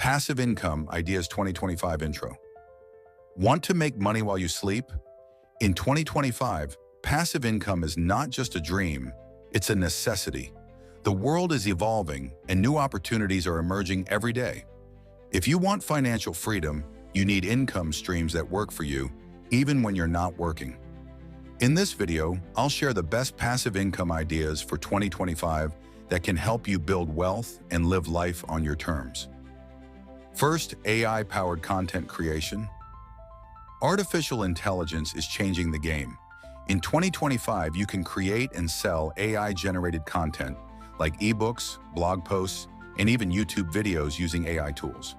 Passive Income Ideas 2025 Intro. Want to make money while you sleep? In 2025, passive income is not just a dream, it's a necessity. The world is evolving and new opportunities are emerging every day. If you want financial freedom, you need income streams that work for you, even when you're not working. In this video, I'll share the best passive income ideas for 2025 that can help you build wealth and live life on your terms. First, AI-powered content creation. Artificial intelligence is changing the game. In 2025, you can create and sell AI-generated content like ebooks, blog posts, and even YouTube videos using AI tools.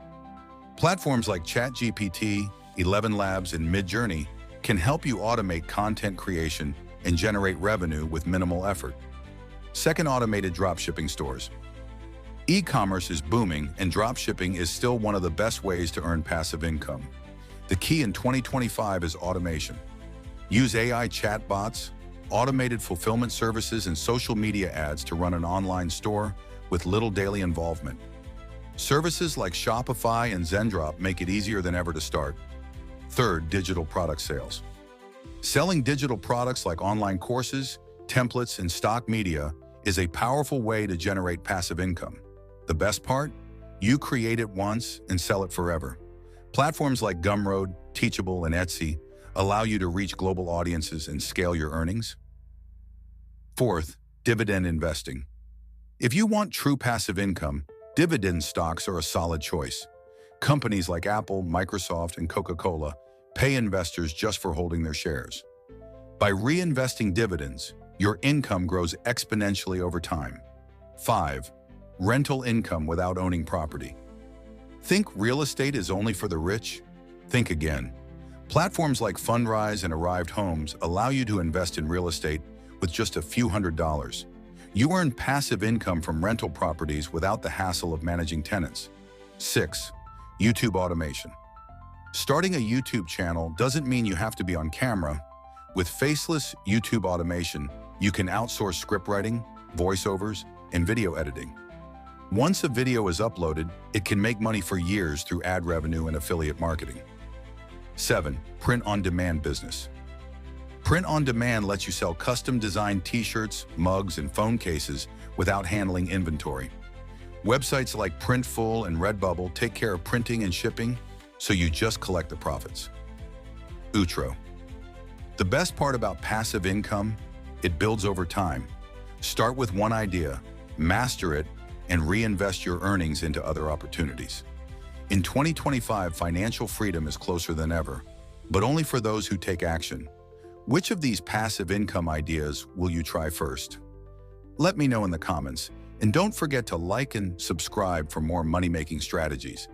Platforms like ChatGPT, 11 Labs, and Midjourney can help you automate content creation and generate revenue with minimal effort. Second, automated dropshipping stores. E-commerce is booming, and dropshipping is still one of the best ways to earn passive income. The key in 2025 is automation. Use AI chatbots, automated fulfillment services, and social media ads to run an online store with little daily involvement. Services like Shopify and Zendrop make it easier than ever to start. Third, digital product sales. Selling digital products like online courses, templates, and stock media is a powerful way to generate passive income. The best part? You create it once and sell it forever. Platforms like Gumroad, Teachable, and Etsy allow you to reach global audiences and scale your earnings. Fourth, dividend investing. If you want true passive income, dividend stocks are a solid choice. Companies like Apple, Microsoft, and Coca-Cola pay investors just for holding their shares. By reinvesting dividends, your income grows exponentially over time. 5. Rental income without owning property. Think real estate is only for the rich? Think again. Platforms like Fundrise and Arrived Homes allow you to invest in real estate with just a few $100s. You earn passive income from rental properties without the hassle of managing tenants. 6. YouTube automation. Starting a YouTube channel doesn't mean you have to be on camera. With faceless YouTube automation, you can outsource script writing, voiceovers, and video editing. Once a video is uploaded, it can make money for years through ad revenue and affiliate marketing. 7. Print-on-demand business. Print-on-demand lets you sell custom-designed t-shirts, mugs, and phone cases without handling inventory. Websites like Printful and Redbubble take care of printing and shipping, so you just collect the profits. Outro. The best part about passive income, it builds over time. Start with one idea, master it, and reinvest your earnings into other opportunities. In 2025, financial freedom is closer than ever, but only for those who take action. Which of these passive income ideas will you try first? Let me know in the comments, and don't forget to like and subscribe for more money-making strategies.